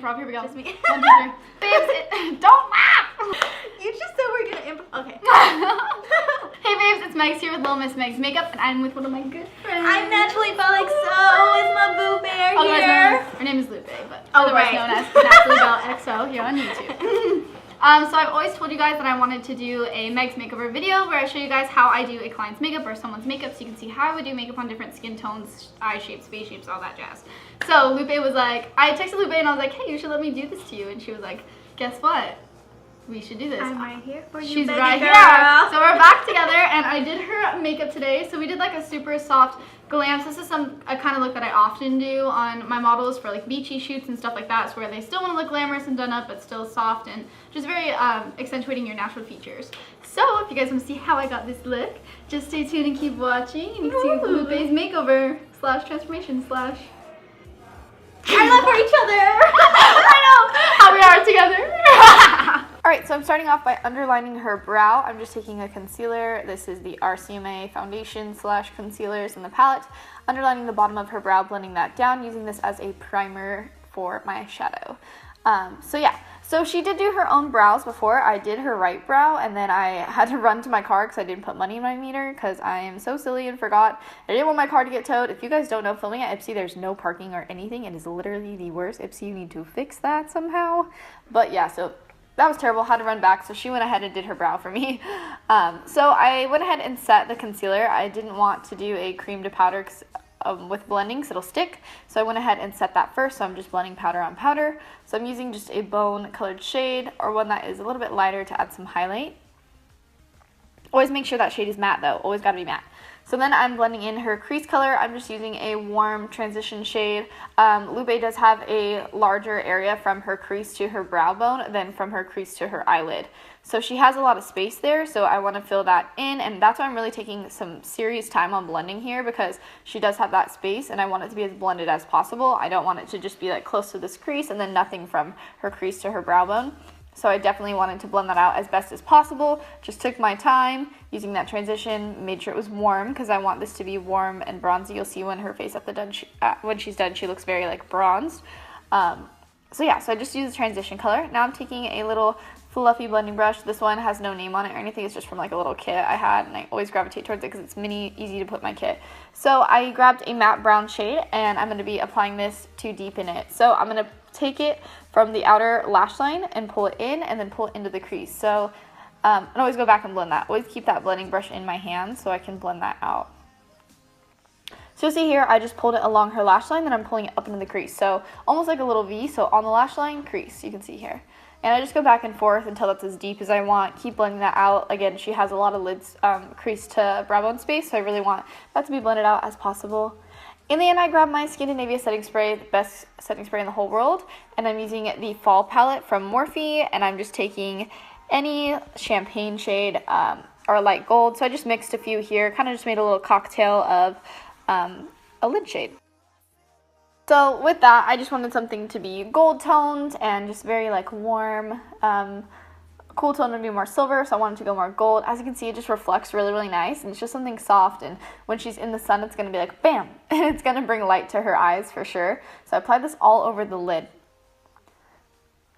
improv. Here we go. Just me. 1, 2, 3. Babes, don't laugh! You just said we're gonna improv. Okay. Hey babes, it's Megs here with Little Miss Megs Makeup, and I'm with one of my good friends. I'm NaturallyBelleXO. It's my boo bear here. Her name is Lupe, but otherwise known as NaturallyBelleXO here on YouTube. So I've always told you guys that I wanted to do a Megs makeover video where I show you guys how I do a client's makeup or someone's makeup, so you can see how I would do makeup on different skin tones, eye shapes, face shapes, all that jazz. So Lupe was like, I texted Lupe and I was like, hey, you should let me do this to you, and she was like, guess what? We should do this. I'm right here for you, She's baby right girl. here. So we're back together, and I did her makeup today. So we did like a super soft glam. So this is a kind of look that I often do on my models for like beachy shoots and stuff like that. It's where they still want to look glamorous and done up, but still soft and just very accentuating your natural features. So if you guys want to see how I got this look, just stay tuned and keep watching. And you can see Lupe's makeover / transformation / I love for each other. I know how we are together. Alright, so I'm starting off by underlining her brow. I'm just taking a concealer. This is the RCMA foundation / concealers in the palette. Underlining the bottom of her brow, blending that down, using this as a primer for my shadow. So yeah, so she did do her own brows before. I did her right brow, and then I had to run to my car because I didn't put money in my meter because I am so silly and forgot. I didn't want my car to get towed. If you guys don't know, filming at Ipsy, there's no parking or anything. It is literally the worst. Ipsy, you need to fix that somehow. But yeah, so that was terrible. Had to run back, so she went ahead and did her brow for me. So I went ahead and set the concealer. I didn't want to do a cream to powder with blending, so it'll stick. So I went ahead and set that first, so I'm just blending powder on powder. So I'm using just a bone colored shade or one that is a little bit lighter to add some highlight. Always make sure that shade is matte though, always gotta be matte. So then I'm blending in her crease color. I'm just using a warm transition shade. Lupe does have a larger area from her crease to her brow bone than from her crease to her eyelid. So she has a lot of space there, so I want to fill that in, and that's why I'm really taking some serious time on blending here, because she does have that space and I want it to be as blended as possible. I don't want it to just be like close to this crease and then nothing from her crease to her brow bone. So I definitely wanted to blend that out as best as possible. Just took my time using that transition, made sure it was warm because I want this to be warm and bronzy. You'll see when her face when she's done, she looks very like bronzed. So yeah, so I just used the transition color. Now I'm taking a little fluffy blending brush. This one has no name on it or anything. It's just from like a little kit I had, and I always gravitate towards it because it's mini, easy to put in my kit. So I grabbed a matte brown shade, and I'm going to be applying this to deepen it. So I'm going to take it from the outer lash line and pull it in, and then pull it into the crease. So and always go back and blend that. Always keep that blending brush in my hand so I can blend that out. So you'll see here, I just pulled it along her lash line, then I'm pulling it up into the crease. So almost like a little V, so on the lash line, crease, you can see here. And I just go back and forth until that's as deep as I want. Keep blending that out. Again, she has a lot of lids crease to brow bone space, so I really want that to be blended out as possible. In the end, I grabbed my Scandinavia setting spray, the best setting spray in the whole world, and I'm using the Fall palette from Morphe, and I'm just taking any Champaign shade or light gold. So I just mixed a few here, kind of just made a little cocktail of a lid shade. So with that, I just wanted something to be gold toned and just very like warm, cool tone to be more silver, so I wanted to go more gold. As you can see, it just reflects really, really nice, and it's just something soft, and when she's in the sun, it's going to be like bam, and it's going to bring light to her eyes for sure. So I applied this all over the lid.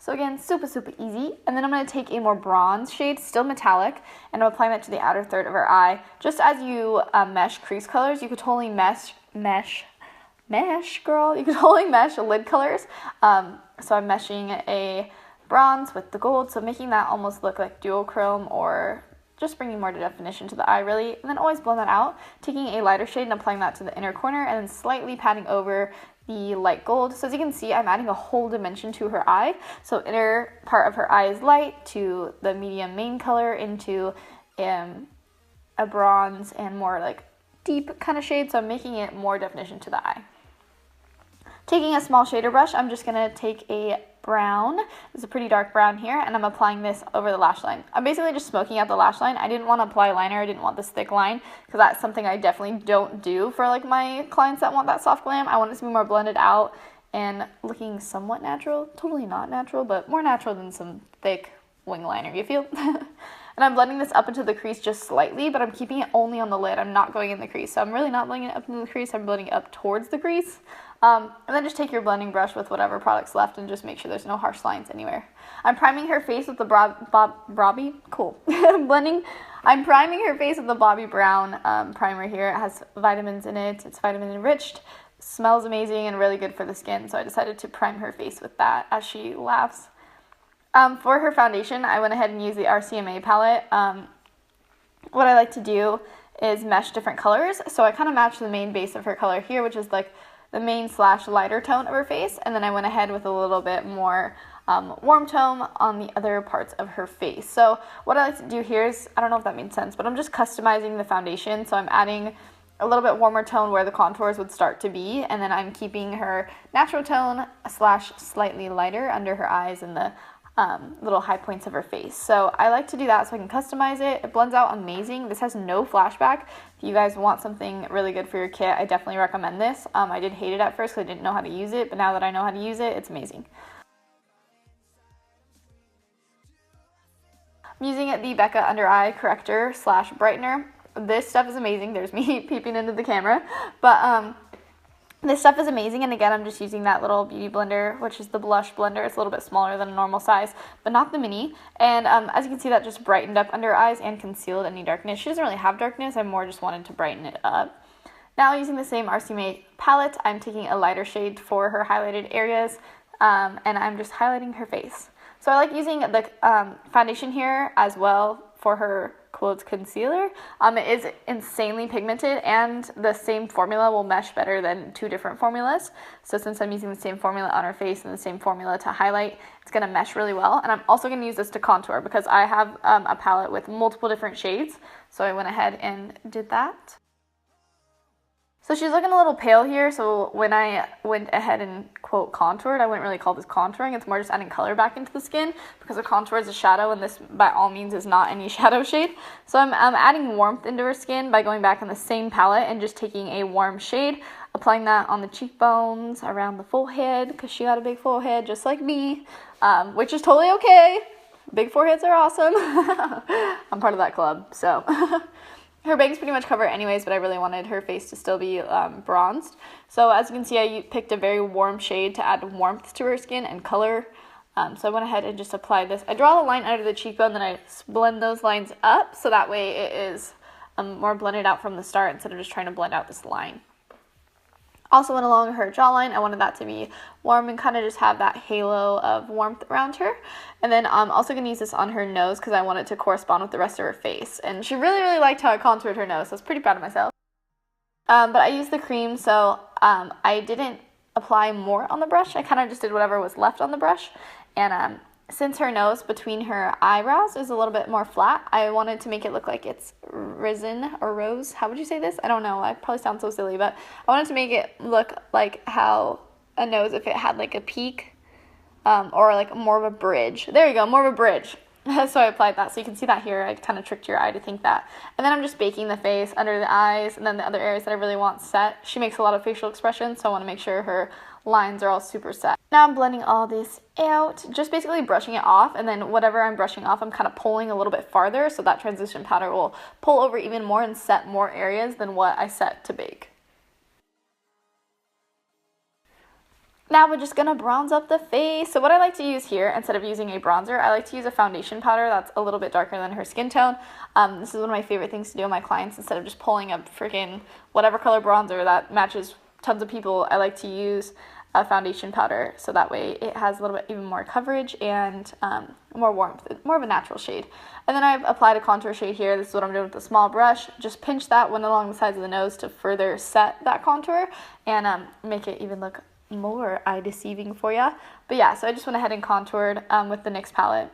So again, super, super easy. And then I'm going to take a more bronze shade, still metallic, and I'm applying that to the outer third of her eye. Just as you mesh crease colors, you could totally mesh, girl. You could totally mesh lid colors. So I'm meshing a bronze with the gold, so making that almost look like duochrome, or just bringing more definition to the eye, really. And then always blend that out, taking a lighter shade and applying that to the inner corner, and then slightly patting over the light gold. So as you can see, I'm adding a whole dimension to her eye. So inner part of her eye is light to the medium main color into a bronze and more like deep kind of shade. So I'm making it more definition to the eye. Taking a small shader brush, I'm just going to take a brown. It's a pretty dark brown here, and I'm applying this over the lash line. I'm basically just smoking out the lash line. I didn't want to apply liner. I didn't want this thick line because that's something I definitely don't do for like my clients that want that soft glam. I want it to be more blended out and looking somewhat natural. Totally not natural, but more natural than some thick wing liner, you feel? And I'm blending this up into the crease just slightly, but I'm keeping it only on the lid. I'm not going in the crease. So I'm really not blending it up into the crease. I'm blending it up towards the crease. And then just take your blending brush with whatever product's left and just make sure there's no harsh lines anywhere. I'm priming her face with the Bobbi, cool. I'm priming her face with the Bobbi Brown primer here. It has vitamins in it. It's vitamin enriched. Smells amazing and really good for the skin. So I decided to prime her face with that as she laughs. For her foundation, I went ahead and used the RCMA palette. What I like to do is mesh different colors. So I kind of matched the main base of her color here, which is like the main / lighter tone of her face. And then I went ahead with a little bit more warm tone on the other parts of her face. So what I like to do here is, I don't know if that made sense, but I'm just customizing the foundation. So I'm adding a little bit warmer tone where the contours would start to be, and then I'm keeping her natural tone / slightly lighter under her eyes and the little high points of her face. So I like to do that so I can customize it. It blends out amazing. This has no flashback. If you guys want something really good for your kit, I definitely recommend this. I did hate it at first because I didn't know how to use it, but now that I know how to use it, it's amazing. I'm using the Becca Under Eye Corrector / Brightener. This stuff is amazing. There's me peeping into the camera. But this stuff is amazing. And again, I'm just using that little beauty blender, which is the blush blender. It's a little bit smaller than a normal size, but not the mini. And as you can see, that just brightened up under her eyes and concealed any darkness. She doesn't really have darkness. I more just wanted to brighten it up. Now using the same RCMA palette, I'm taking a lighter shade for her highlighted areas. And I'm just highlighting her face. So I like using the foundation here as well for her quotes concealer. It is insanely pigmented, and the same formula will mesh better than 2 different formulas. So since I'm using the same formula on her face and the same formula to highlight, it's going to mesh really well. And I'm also going to use this to contour because I have a palette with multiple different shades. So I went ahead and did that. So she's looking a little pale here, so when I went ahead and, quote, contoured, I wouldn't really call this contouring. It's more just adding color back into the skin because a contour is a shadow, and this, by all means, is not any shadow shade. So I'm adding warmth into her skin by going back on the same palette and just taking a warm shade, applying that on the cheekbones, around the forehead, because she got a big forehead just like me, which is totally okay. Big foreheads are awesome. I'm part of that club, so... Her bangs pretty much cover it anyways, but I really wanted her face to still be bronzed. So as you can see, I picked a very warm shade to add warmth to her skin and color. So I went ahead and just applied this. I draw the line under the cheekbone, then I blend those lines up, so that way it is more blended out from the start instead of just trying to blend out this line. Also went along her jawline. I wanted that to be warm and kind of just have that halo of warmth around her. And then I'm also going to use this on her nose because I want it to correspond with the rest of her face. And she really, really liked how I contoured her nose, so I was pretty proud of myself. But I used the cream, so I didn't apply more on the brush. I kind of just did whatever was left on the brush. And since her nose between her eyebrows is a little bit more flat, I wanted to make it look like it's risen or rose. How would you say this? I don't know. I probably sound so silly, but I wanted to make it look like how a nose, if it had like a peak or like more of a bridge. There you go, more of a bridge. So I applied that. So you can see that here. I kind of tricked your eye to think that. And then I'm just baking the face under the eyes and then the other areas that I really want set. She makes a lot of facial expressions, so I want to make sure her lines are all super set. Now I'm blending all this out, just basically brushing it off, and then whatever I'm brushing off, I'm kind of pulling a little bit farther so that transition powder will pull over even more and set more areas than what I set to bake. Now we're just going to bronze up the face. So what I like to use here, instead of using a bronzer, I like to use a foundation powder that's a little bit darker than her skin tone. This is one of my favorite things to do with my clients. Instead of just pulling a freaking whatever color bronzer that matches tons of people, I like to use a foundation powder so that way it has a little bit even more coverage and more warmth, more of a natural shade. And then I've applied a contour shade here. This is what I'm doing with a small brush. Just pinch that one along the sides of the nose to further set that contour and make it even look more eye deceiving for you. But yeah, so I just went ahead and contoured with the NYX palette.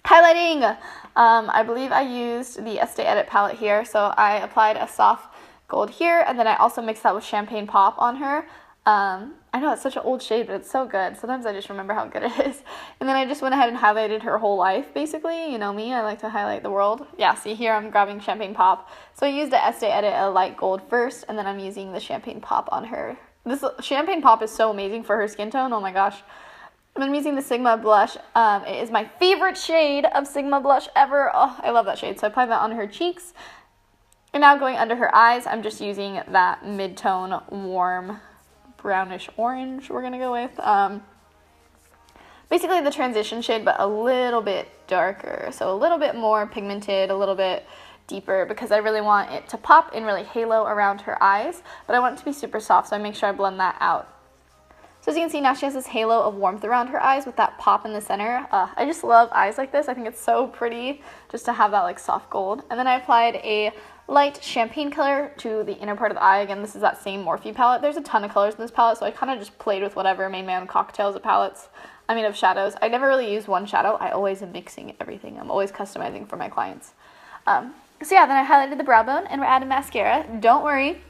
Highlighting, I believe I used the Estee Edit palette here. So I applied a soft gold here, and then I also mixed that with Champagne Pop on her. I know it's such an old shade, but it's so good. Sometimes I just remember how good it is. And then I just went ahead and highlighted her whole life, basically. You know me, I like to highlight the world. Yeah, see here I'm grabbing Champagne Pop. So I used the Estee Edit a light gold first, and then I'm using the Champagne Pop on her. This Champagne Pop is so amazing for her skin tone. Oh my gosh. I'm using the Sigma blush. It is my favorite shade of Sigma blush ever. Oh, I love that shade. So I applied that on her cheeks. And now going under her eyes, I'm just using that mid-tone warm brownish orange we're going to go with. Basically the transition shade, but a little bit darker. So a little bit more pigmented, a little bit deeper, because I really want it to pop and really halo around her eyes. But I want it to be super soft, so I make sure I blend that out. So as you can see, now she has this halo of warmth around her eyes with that pop in the center. I just love eyes like this. I think it's so pretty just to have that like soft gold. And then I applied a light champagne color to the inner part of the eye. Again, this is that same Morphe palette. There's a ton of colors in this palette, so I kind of just played with whatever, made my own cocktails of palettes. I mean, of shadows. I never really use one shadow. I always am mixing everything. I'm always customizing for my clients. So yeah, then I highlighted the brow bone and we're adding mascara. Don't worry.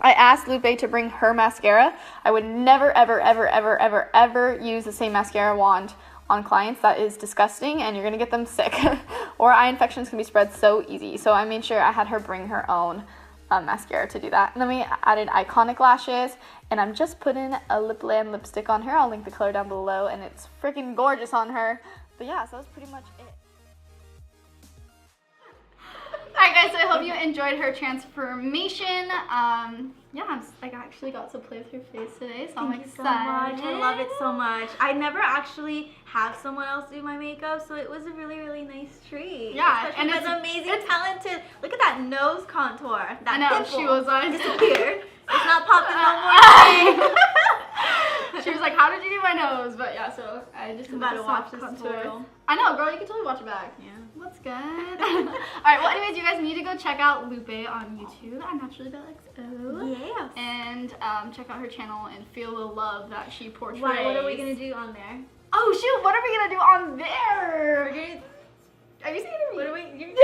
I asked Lupe to bring her mascara. I would never, ever, ever, ever, ever, ever use the same mascara wand on clients. That is disgusting and you're going to get them sick. Or eye infections can be spread so easy. So I made sure I had her bring her own mascara to do that. And then we added iconic lashes. And I'm just putting a Lapland lipstick on her. I'll link the color down below. And it's freaking gorgeous on her. But yeah, so that's pretty much it. Alright guys, so I hope you enjoyed her transformation. Yeah, I actually got to play with her face today, so I'm excited. Thank you so much. I love it so much. I never actually have someone else do my makeup, so it was a really, really nice treat. Yeah, especially and with amazing, talented. Look at that nose contour. That I know, pimple she was like disappeared. It's not popping no more. She was like, how did you do my nose? But yeah, so I just about to watch this contour. tutorial. I know, girl, you can totally watch it back. Yeah. What's good? Alright, well anyways, you guys need to go check out Lupe on YouTube at NaturallyBelleXO. Yeah. And check out her channel and feel the love that she portrays. What are we going to do on there? Oh shoot, what are we going to do on there? Are you saying it? What are we? Okay,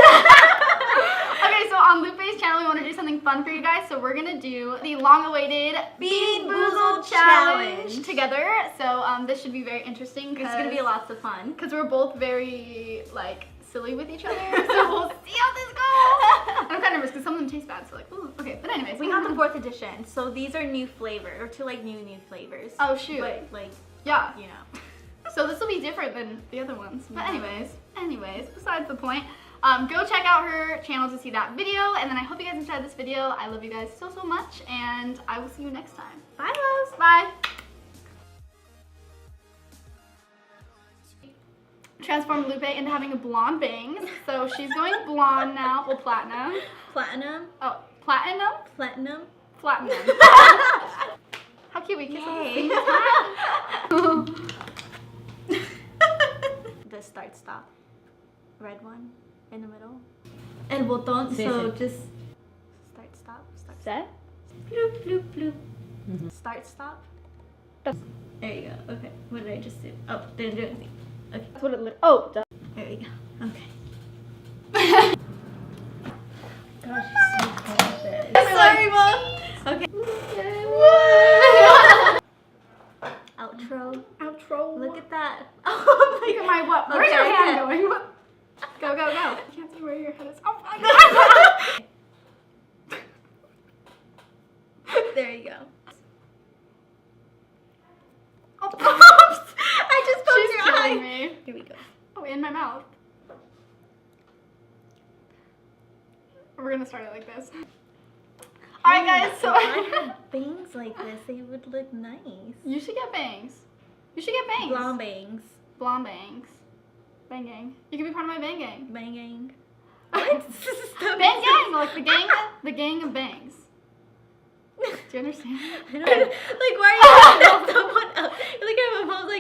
so on Lupe's channel, we want to do something fun for you guys. So we're gonna do the long-awaited Bean Boozled Challenge together. So this should be very interesting. It's gonna be lots of fun because we're both very like silly with each other. So we'll see how this goes. I'm kind of nervous because some of them taste bad. So like, ooh, okay. But anyways, we got the 4th edition, so these are new flavor or 2 like new flavors. Oh shoot! But like, yeah, you know. So this will be different than the other ones. But anyways, besides the point. Go check out her channel to see that video, and then I hope you guys enjoyed this video. I love you guys so much, and I will see you next time. Bye, loves. Bye. Transformed Lupe into having a blonde bangs, so she's going blonde now. Well, platinum. Platinum. Oh, platinum? Platinum. Platinum. How cute, we kiss at the same time. The start stop. Red one. In the middle. El botón, so just start, stop, start. Set? Bloop, bloop, bloop. Start, stop. There you go. Okay. What did I just do? Oh, didn't do anything. Okay. That's what it oh, duh. There we go. Okay. Gosh, you're so perfect. Sorry, Mom. Okay. Outro. Outro. Look at that. Oh Look at my what? Where's Okay, your hand okay. going? Go, go, go. You can't see where your head is. Oh my god. There you go. Oh, Oops! I just poked she's your killing eye. me. Here we go. Oh, in my mouth. We're gonna start it like this. Alright guys, so if I had bangs like this, they would look nice. you should get bangs. You should get bangs. Blonde bangs. Blonde bangs. Bang gang. You can be part of my bang gang. Bang gang. What? Bang gang, like the gang of bangs. Do you understand? I don't, like, why are you looking at someone else? You're looking at my mom's like,